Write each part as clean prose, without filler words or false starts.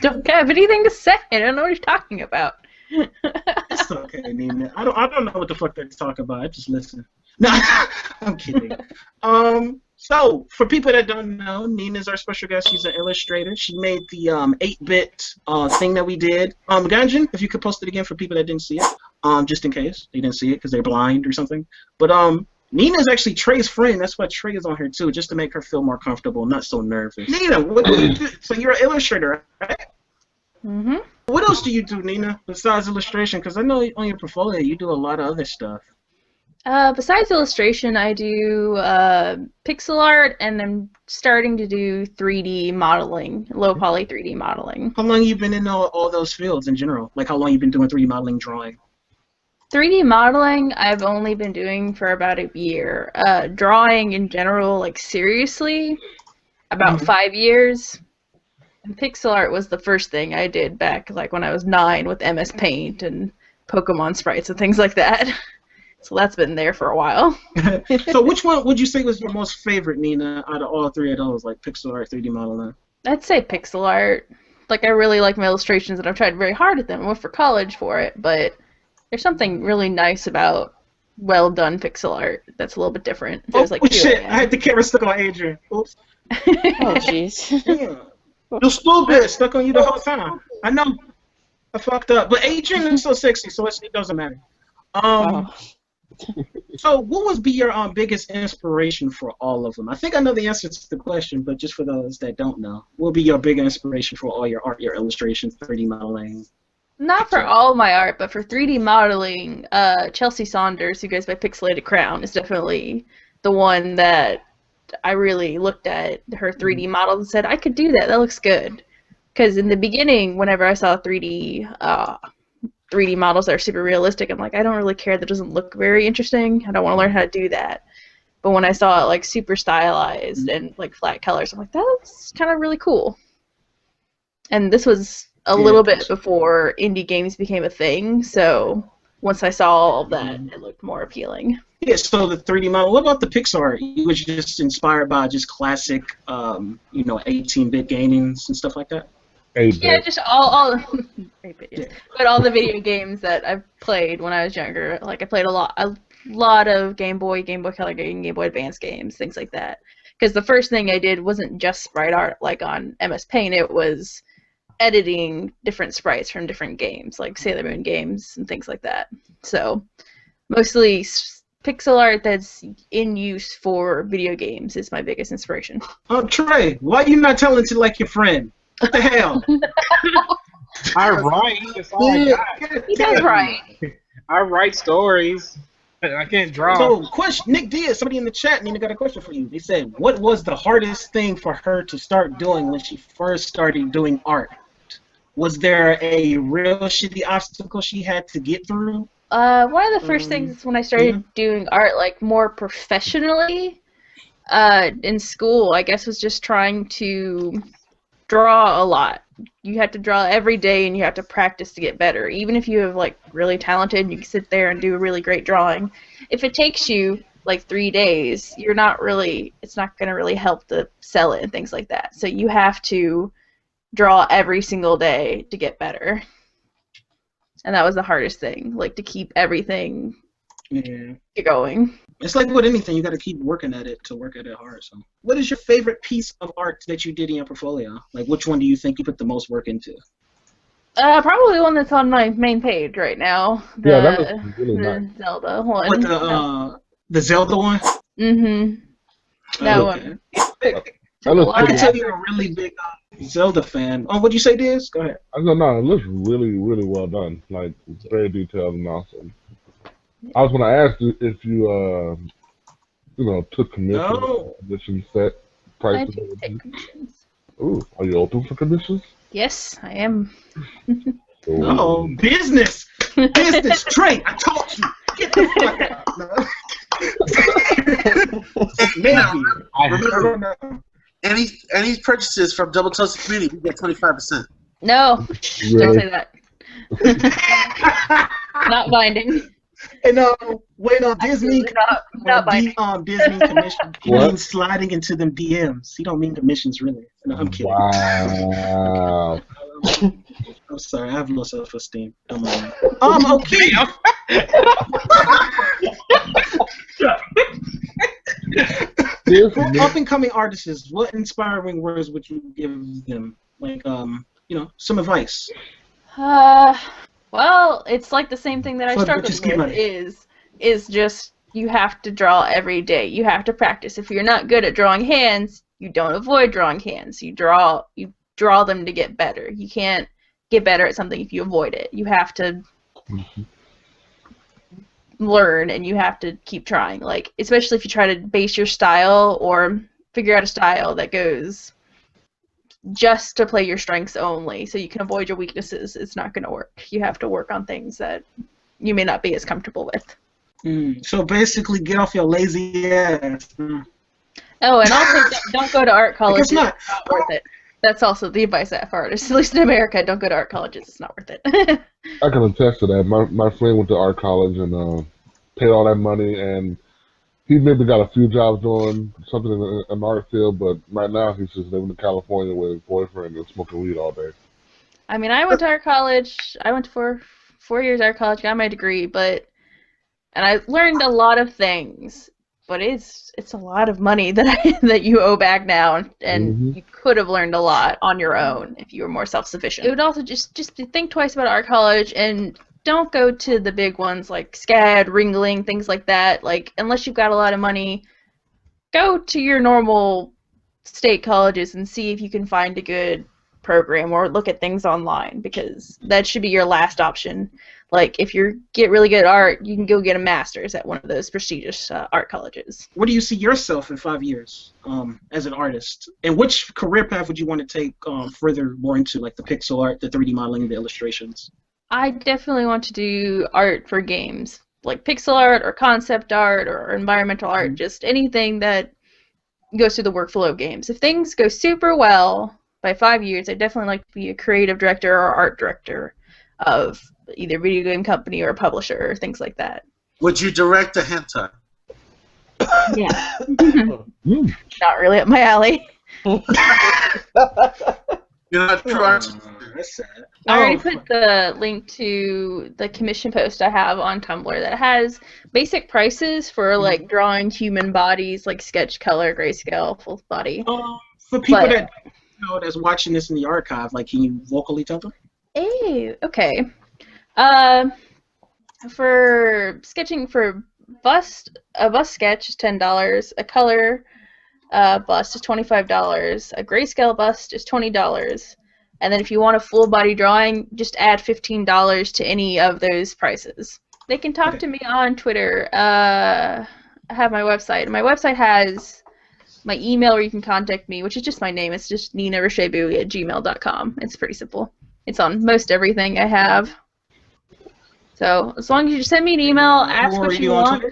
just don't have anything to say. I don't know what you're talking about. It's okay, Nina. I don't know what the fuck they're talking about. I just listen. No, I'm kidding. So for people that don't know, Nina's our special guest. She's an illustrator. She made the 8-bit thing that we did. Ganjin, if you could post it again for people that didn't see it, just in case they didn't see it because they're blind or something. But Nina's actually Trey's friend. That's why Trey is on here too, just to make her feel more comfortable, not so nervous. Nina, what do you do? So you're an illustrator, right? Mm-hmm. What else do you do, Nina, besides illustration? Because I know on your portfolio you do a lot of other stuff. Besides illustration, I do pixel art, and I'm starting to do 3D modeling, low poly 3D modeling. How long you been in all those fields in general? Like how long you been doing 3D modeling, drawing? 3D modeling, I've only been doing for about a year. Drawing in general, like seriously, about 5 years. And pixel art was the first thing I did back like when I was 9 with MS Paint and Pokemon sprites and things like that. So that's been there for a while. So which one would you say was your most favorite, Nina, out of all three of those, like pixel art, 3D modeling? I'd say pixel art. Like, I really like my illustrations, and I've tried very hard at them. I went for college for it, but there's something really nice about well-done pixel art that's a little bit different. There's, like, shit, I had the camera stuck on Adrian. Oops. Oh, jeez. Damn. The school bit stuck on you the whole time. I know. I fucked up. But Adrian is so sexy, so it doesn't matter. So what would be your biggest inspiration for all of them? I think I know the answer to the question, but just for those that don't know, what would be your big inspiration for all your art, your illustrations, 3D modeling? Not for all my art, but for 3D modeling, Chelsea Saunders, who goes by Pixelated Crown, is definitely the one that I really looked at her 3D models and said, I could do that. That looks good. Because in the beginning, whenever I saw 3D models that are super realistic, I'm like, I don't really care. That doesn't look very interesting. I don't want to learn how to do that. But when I saw it like super stylized and like flat colors, I'm like, that's kind of really cool. And this was a little bit before indie games became a thing, so once I saw all of that, it looked more appealing. Yeah, so the 3D model. What about the pixel art? You was just inspired by just classic, 18-bit gamings and stuff like that? 8-bit. Yeah, just all 8-bit, yes. But all the video games that I've played when I was younger. Like I played a lot of Game Boy, Game Boy Color game, Game Boy Advance games, things like that. Because the first thing I did wasn't just sprite art like on MS Paint. It was editing different sprites from different games, like Sailor Moon games and things like that. So mostly pixel art that's in use for video games is my biggest inspiration. Trey, why are you not talented like your friend? What the hell? I write. That's all I got. He does write. I write stories. I can't draw. So, question, Nick Diaz, somebody in the chat, Nina got a question for you. They said, what was the hardest thing for her to start doing when she first started doing art? Was there a real shitty obstacle she had to get through? One of the first things when I started doing art, like more professionally, in school, I guess, was just trying to draw a lot. You have to draw every day, and you have to practice to get better. Even if you have like really talented, and you can sit there and do a really great drawing. If it takes you like 3 days, it's not going to really help to sell it and things like that. So you have to draw every single day to get better. And that was the hardest thing, like to keep everything going. It's like with anything, you got to keep working at it to work at it hard. So, what is your favorite piece of art that you did in your portfolio? Like, which one do you think you put the most work into? Probably the one that's on my main page right now. That was really nice. Zelda one. What, the Zelda one? Mm-hmm. That one. I can tell you're a really big Zelda fan. Oh, what'd you say, Diz? Go ahead. I don't know. It looks really, really well done. Like, very detailed and awesome. I was going to ask you if you, took commission set prices. I do take commissions. Ooh, are you open for commissions? Yes, I am. Oh, business! Business! Trey, I told you! Get the fuck out! Maybe. Any purchases from Double Toasted Community, we get 25%. No, don't say that. Not binding. And when Disney not binding. Disney commission, he means sliding into them DMs. He don't mean commissions really. No, I'm kidding. Wow. I'm sorry, I have low self-esteem. Okay. For up-and-coming artists, what inspiring words would you give them? Like, some advice. Well, it's like the same thing that I For struggled just keep with running. is just you have to draw every day. You have to practice. If you're not good at drawing hands, you don't avoid drawing hands. You draw them to get better. You can't get better at something if you avoid it. You have to learn, and you have to keep trying. Like, especially if you try to base your style or figure out a style that goes just to play your strengths only, so you can avoid your weaknesses, it's not going to work. You have to work on things that you may not be as comfortable with. So basically, get off your lazy ass. Oh, and also don't go to art colleges. It's not. It's not worth it. That's also the advice I have for artists. At least in America, don't go to art colleges. It's not worth it. I can attest to that. My friend went to art college and paid all that money, and he maybe got a few jobs doing something in an art field, but right now he's just living in California with his boyfriend and smoking weed all day. I mean, I went to art college. I went to four years art college, got my degree, and I learned a lot of things. But it's a lot of money that you owe back now, and you could have learned a lot on your own if you were more self-sufficient. It would also just think twice about art college, and don't go to the big ones like SCAD, Ringling, things like that. Like, unless you've got a lot of money, go to your normal state colleges and see if you can find a good program, or look at things online, because that should be your last option. Like, if you get really good at art, you can go get a master's at one of those prestigious art colleges. Where do you see yourself in 5 years as an artist? And which career path would you want to take further more into, like the pixel art, the 3D modeling, the illustrations? I definitely want to do art for games, like pixel art or concept art or environmental art, just anything that goes through the workflow of games. If things go super well by 5 years, I'd definitely like to be a creative director or art director of either a video game company or a publisher or things like that. Would you direct a hentai? Yeah. Not really up my alley. You're not true artist. That's sad. I already put the link to the commission post I have on Tumblr that has basic prices for like drawing human bodies, like sketch, color, grayscale, full body. For people that that's watching this in the archive, like, can you vocally tell them? Hey, okay. For sketching, for a bust sketch is $10. A color bust is $25. A grayscale bust is $20. And then if you want a full body drawing, just add $15 to any of those prices. They can talk to me on Twitter. I have my website. My website has my email where you can contact me, which is just my name. It's just ninarochetbuie@gmail.com. It's pretty simple. It's on most everything I have. So as long as you just send me an email, ask what you want.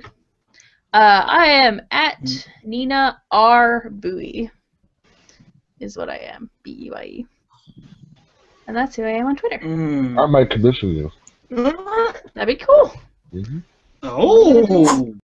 I am at Nina R. Buie, is what I am. B-U-I-E. And that's who I am on Twitter. I might commission you. That'd be cool. Oh!